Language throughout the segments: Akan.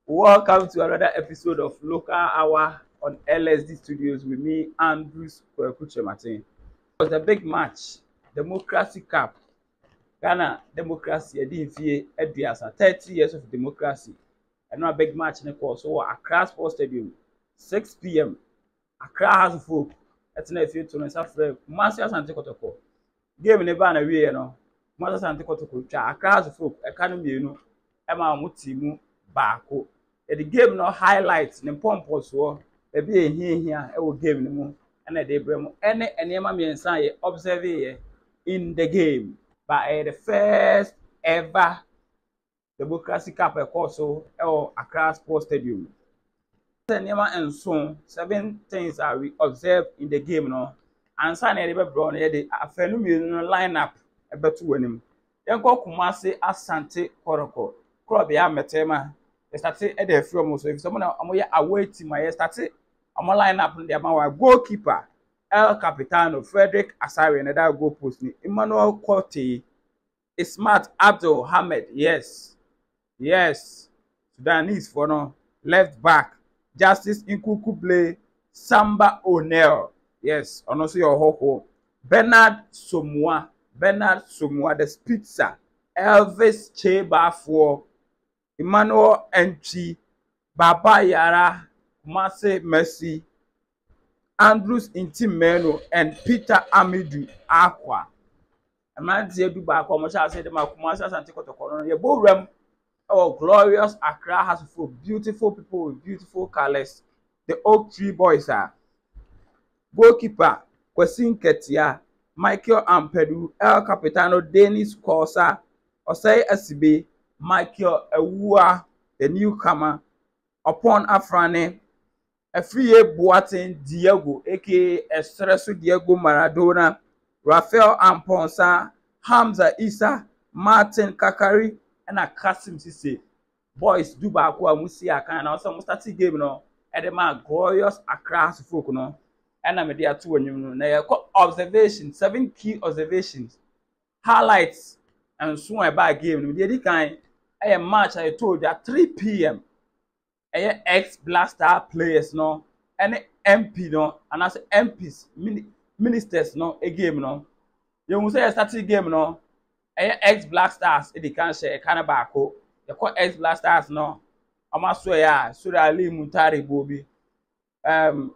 Welcome to another episode of Local Hour on LSD Studios with me, Andrews Martin. It was a big match, Democracy Cup. Ghana democracy, Ediasa, 30 years of democracy. And a big match in the course. So Accra Sports Stadium, 6 p.m. Accra House of Folk. That's an FA to South Marcia Sante Kotoko. Game in the banner, you know. Marcia Sante Kotoko, Accra House of Folk, Academy, you know. Emma Mutimu, Bako. The game no highlights ne pompo so e be ehia e wo game no mu na de brem ene enema miensa ye observe ye in the game by the first ever Democracy Cup course so e Accra Sports Stadium. Enema enso 7 things are we observe in the game no ansa na de be bro no ye de afanu mi no lineup e beto wanim yenko Kumasi Asante Koroko club ya metema started at the from so if someone away team I started on my lineup in the goalkeeper El Capitano Frederick Asari and that goal post Emmanuel Korte Smart Abdul Hamid yes Sudanese for no left back Justice Nkukuble Samba O'Neil yes and also your hoko Bernard Somua the Spitzer Elvis Cheba for Emmanuel Enchi, Baba Yara, Kumasi Mercy, Andrews Intimeno, and Peter Amidu Aqua. A man said, "Do back on much." I said, "My Kumasi and Tikoto, your bow glorious Accra has full beautiful people with beautiful colors. The Oak Tree Boys are goalkeeper Kwasin Ketia, Michael Ampedu, El Capitano, Dennis Corsa, Osei Asibe. Michael Ewua, the newcomer, upon Afrane, a free Boatin Diego, aka Estreso Diego Maradona, Rafael Amponsa, Hamza Isa, Martin Kakari, and a Kasim Sisse. Boys do back what we see a kind of some static game no, and the man glorious across folk no, and I'm there too when you know. Observations, 7 key observations, highlights, and soon about game. The kind. A match I told you at 3 p.m. Ex-Blaster players no, and MP no, and as MPs, ministers no, a game no. You will say a static game no, ex-Blasters, it can't share a canabacco. You call ex-Blasters no. Amaswaya, Sura Ali Muntari Bobi,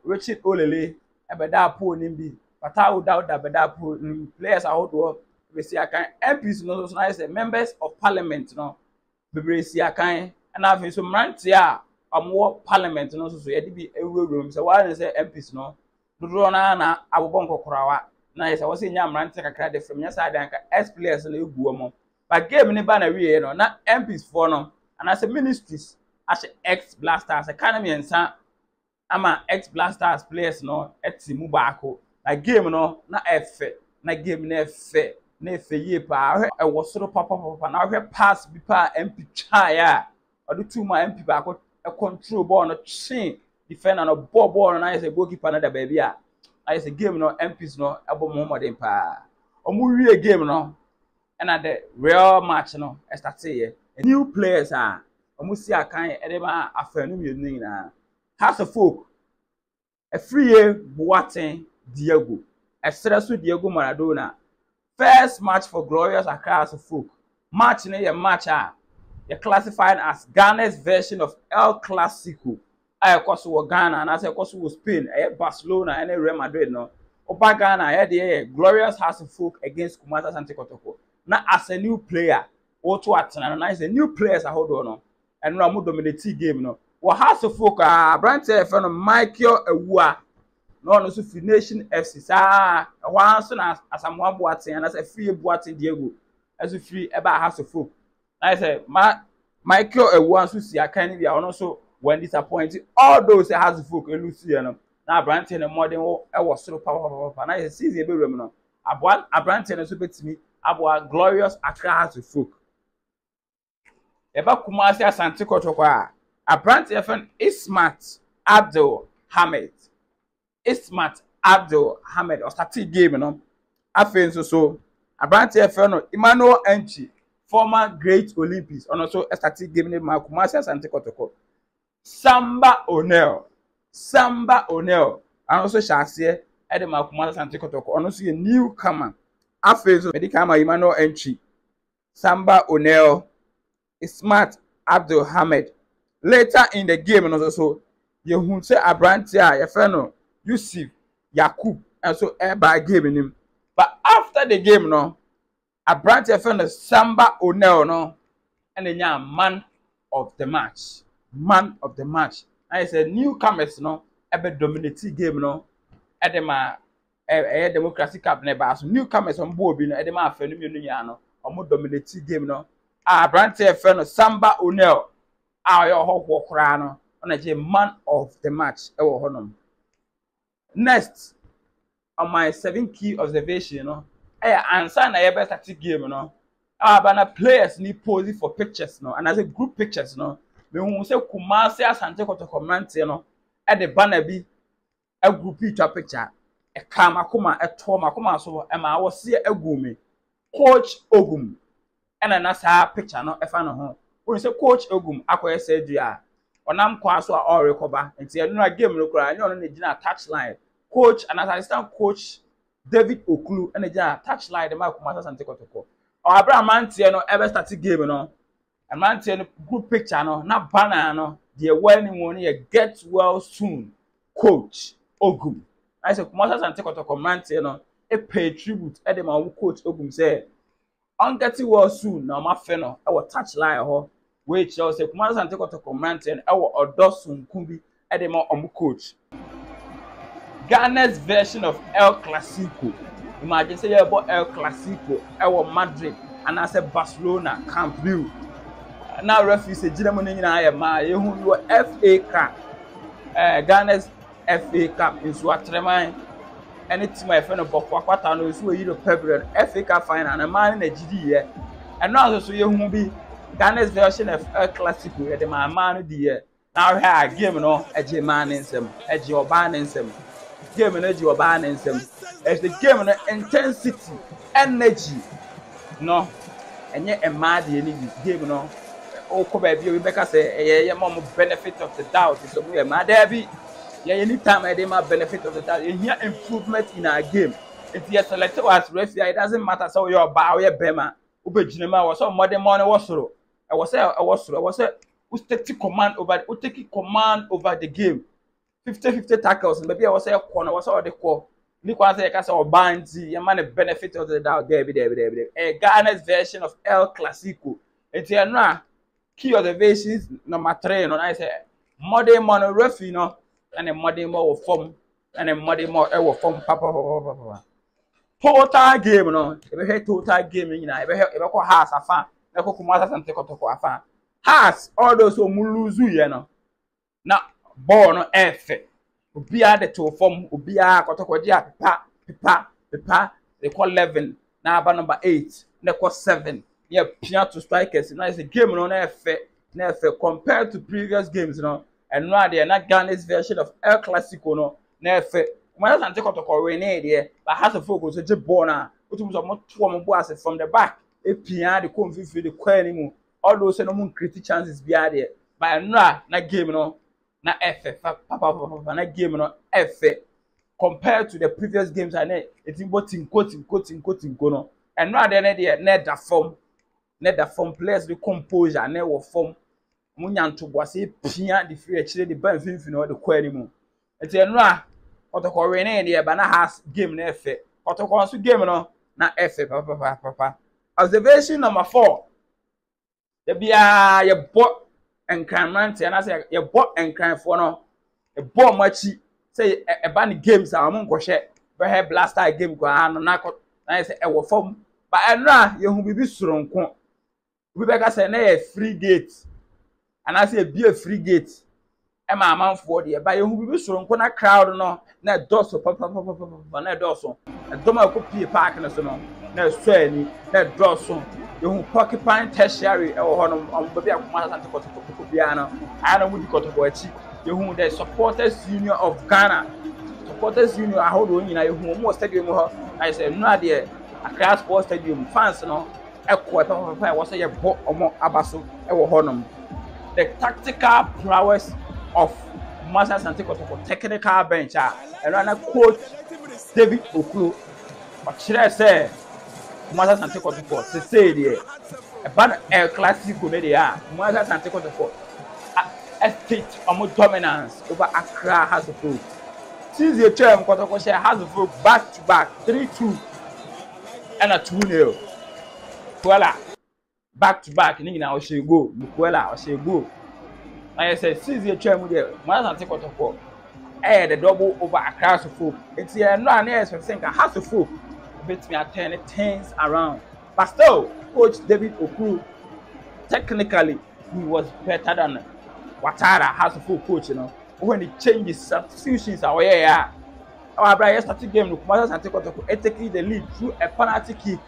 Richard Olele, Abadapo Nimbi, but I would doubt that Abadapo players are out to we see a kind MPs no, so nice members of parliament no. Bebresi akan na afin so mrantie a amwo parliament no so ye de bi ewurum se wa say MPs no dodo na abobon kokorawa na ye say wo se nya mrantie kakra de from nya side anka S players na eguo mo but game ni ba na wie no na MPs for no and as ministries as ex blasters economy ensa ama ex blasters players no etimu baako na game no na efe na game na efe na efeye pa e wo soro papa na hwe pass bi pa MP chaya odo two ma MP ba ko e control ball no chin defender no ball na say goalkeeper na da ba bia I say game no MPs no ebo mo modern pa omu wie game no na the real match no start here new players are omu si akan e de ma afanu mienu na House of Folk a free Boatin Diego Estreso Diego Maradona. First match for glorious Accra House of Folk. Match in a match they classified as Ghana's version of El Clasico. I course Ghana and as I course Spain, Barcelona and Real Madrid no. Oba Ghana had the glorious House of Folk against Kumasi Asante Kotoko. Now as a new player, Otto Atana, and as a new players I hold on and Ramu dominate game no. Well House of Folk brand friend Michael Ewua. No so free nation FC sa one so na asamoah Boatin and as a free Boatin Diego as a free eba House of Folk I say Michael Ewua so si akan bia ono so when disappointed all those House of Folk lose no na Abrante na modern e wo soro papa na say season be rem no Abrante na so betimi aboa glorious Accra House of Folk eba Kumasi Asante Kotoko a Abrante friend Ismat Abdul Hamid Ismat Abdul Hamid or started game no afen so Abrante friend Emmanuel Enchi former great Olympics and also started game name Kumasi Asante Kotoko Samba O'Neil. Samba O'Neil. And also Shasia, Edema Kumasa Santikotoko, and also a newcomer. After Medical Emmanuel entry. Samba O'Neil, Smart Abdul Hamid. Later in the game, and also, you say Abrantia, Yafeno, Yusuf, Yakub, and so by giving him. But after the game, no, Abrantia found Samba O'Neil, no, and then man of the match. Man of the match. I said newcomers, no, ever dominating game, no, Edema, a democracy cabinet, but newcomers on board, no, Edema, Fenimiano, or more dominating game, no. Abrantia found Samba O'Neil. Your whole crown on a man of the match. Next, on my 7 key observation, you know, answer na your best at game, you know. But players need posing for pictures, no, and as a group pictures, no. Me who say Kumasi Asante Kotokomante, you know, at the banner be a group picture, a Kamakuma, a Tomakuma, so I was see a gumi, Coach Ogum, and another picture, no, if I know home. When say Coach Ogum, Aqua said, yeah, or Nam Kwaso or recover, and see another game, look, I know the touchline. Coach, and as I stand, Coach David Okulu, and the touchline, the Marcus and Tekotoko. Or Abraham Mantiano ever started game, you know, and Mantiano group picture, no, not banner, no, the wedding money, get well soon, Coach Ogum. I said, Kumasa and Tekotoko Mantiano, a pay tribute, Edema, Coach Ogum said, on getting well soon, now my friend, our touchline, which also Kumasa and Tekotoko Mantian, our Odosun Kumbi, Edema, Coach. Ghana's version of El Clasico. Imagine say about El Clasico, our Madrid, and I said Barcelona, Camp Nou. Now referees say Germany in Ayama, you FA Cup, Ghana's FA Cup in Suatrema. Any team my friend of Bokwata knows who you February FA Cup final and a man in the GD, and now also you will be Ghana's version of El Clasico, the man the year. Now here a game, no, a German in some, a Joban in some. Game energy or balance as the game intensity, energy, no, and yet a mad game, no. Oh, Kobe, Rebecca say, yeah, mom benefit of the doubt is a mad derby. Yeah, anytime I did my benefit of the doubt, and here improvement in our game. If you are selected as referee, it doesn't matter. So you're bow, you're Bema, Ubejinema was so modern morning was so. I was who's taking command over the game. 50-50 tackles, maybe I was a corner, was all the core. Nicholas say, or Banzi, a man benefit of the doubt, David. A Ghana's version of El Clasico. It's a key observations number 3, and I say, modern mono referee, no, and a modern more form, and a modern more form, papa. Total game, no, if you hear total gaming, you ever has a fan, never come out and take out a fan. Has all those who lose, you know. Now, ball no effort. Ubia the two form ubia kotokodia pipa they call 11 now about number 8 they call 7 yeah piano to strikers now it's a game no effort compared to previous games you know and now they are not Ghana's version of El Clasico no effort when I take kotoko we there but has a focus so just ball na utum so mo two mo boas from the back e piano the come fit the query mu all those no mo create chances be there but now na game no na effort papa na game no effort compared to the previous games I know it's in both tinko no and now they need that form players the composure na wo form munya ntobo ase pia the free actually the ban finfin no the query mu enti enra otoko we na dey ba na has game na effort otoko so game no na effort papa observation number 4 the bia ye bo encrement and I say you bought encrement for no a ball machi say a band games are among share but blaster game go on na say e wo form but enra you be soronko we be say na a free gate and I say be a free gate e ma man for there but you be soronko na crowd no na doso papa na doso e do ma ko pie park na so no na so ani na doso you porcupine tertiary or on baby akuma Asante Kotoko biano I know with Kotoko achi you the supporters union of Ghana supporters union I hold on you mo stadium ho I say no there Accra Sports Stadium fans no ekwo papa was say bo omo abaso e wo honom the tactical prowess of Kumasi Asante Kotoko technical bench and run coach David Okuro or say Kumasi Asante Kotoko to say there a ban El Clasico media Kumasi Asante Kotoko a state of dominance over Accra House of Folk. Since the term Kotoko share House of Folk back to back 3-2 and a 2-0. Voila. Back to back, Nina or she go, Mukwela or she go. I said, since the term there, Kumasi Asante Kotoko the double over Accra House of Folk. It's here no near saying a House of Folk beat me at 10 things around. But still, Coach David Okuro, technically, he was better than Ouattara House of Folk coach, you know. When he changes substitutions away, our brother started game with Kumasi Asante Kotoko taking the lead through a penalty kick.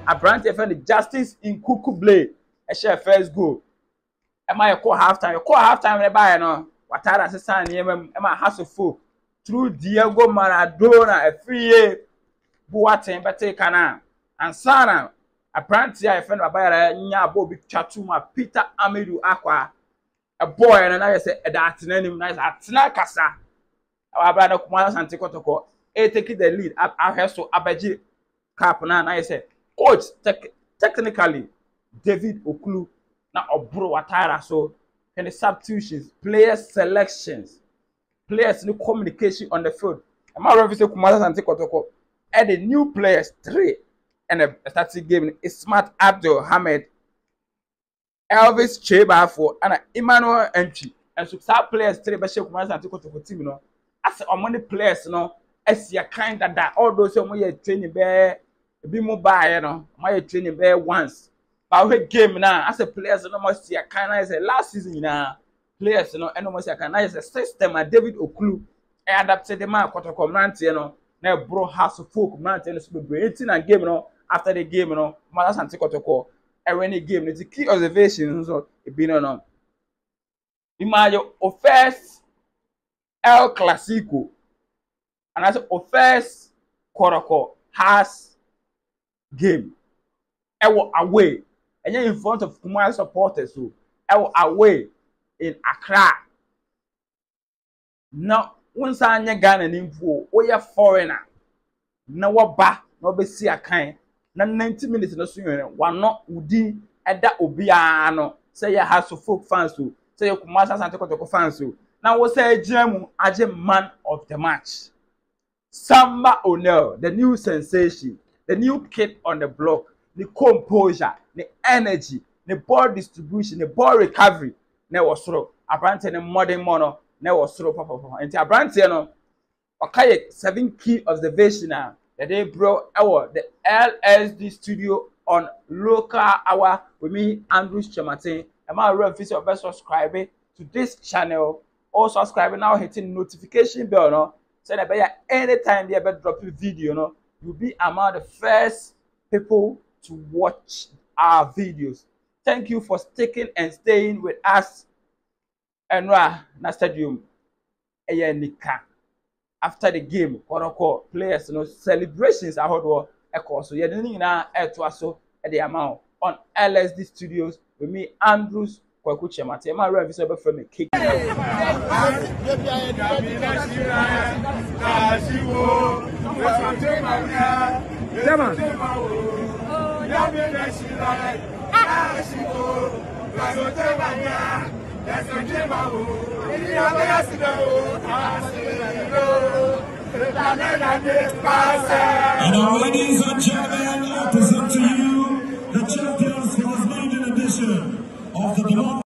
A branch defended Justice in Kuku Blade, a share first goal. Am I a call halftime? You call halftime, you know. Ouattara says, Emma House of Folk through Diego Maradona, a free Boateng, but take an and Sana. A branch I found a buyer, Nyabo Big Chatuma, Peter Amadou Aqua. A boy and I say that name nice at Snakasa. Our brother Kumasi Asante Kotoko, taking the lead up our head so Abaji Capna. And I say, Coach, technically, David Okuro now Obro Ouattara. So, and the substitutions, player selections, players new communication on the field. I'm already saying Kumasi Asante Kotoko add the new players 3 and a starting game is Smart Abdul Hamid. Elvis Chebafo and Emmanuel Entry and so some players 3 but she Kumasi Asante Kotoko team no as many players no as you kind that all those who are training bear be mobile you know my training bear once but we game now as a players no must see kind as a last season now players no and no must see kind as a system and David Okuro adapted the man Kotoko Mante you know na bro House of Folk Mante no so be 18 and game no after the game no Kumasi Asante Kotoko any game, the key observations so it be no. Imagine first El Clasico, and as first Koroko has game. Away, and you're in front of Kumasi supporters who away in Accra. Now, once I am Ghana info, we are foreigner. Now what ba no be see a kind. Na 90 minutes no so one not udi eda obia no say ya House of Folk fans so say ya Kumasi Asante Kotoko fans so now we say Jemu aje man of the match Samba O'Neil, the new sensation, the new kid on the block, the composure, the energy, the ball distribution, the ball recovery na was through Abrante the modern mono na was through papa and Abrante no okay 7 key observation now the day bro the LSD studio on local hour with me Andrews Chematin. Am I real visit or subscribe to this channel or subscribe now hitting notification bell no so that by anytime they ever drop a video no you'll be among the first people to watch our videos. Thank you for sticking and staying with us and na stadium nika. After the game, Koroko players, celebrations are hot echo. So you're doing now so at the amount on LSD Studios with me, Andrews Kwaku Chematin. My rev is over from a kick. And now, ladies and gentlemen, I present to you the champions for this maiden edition of the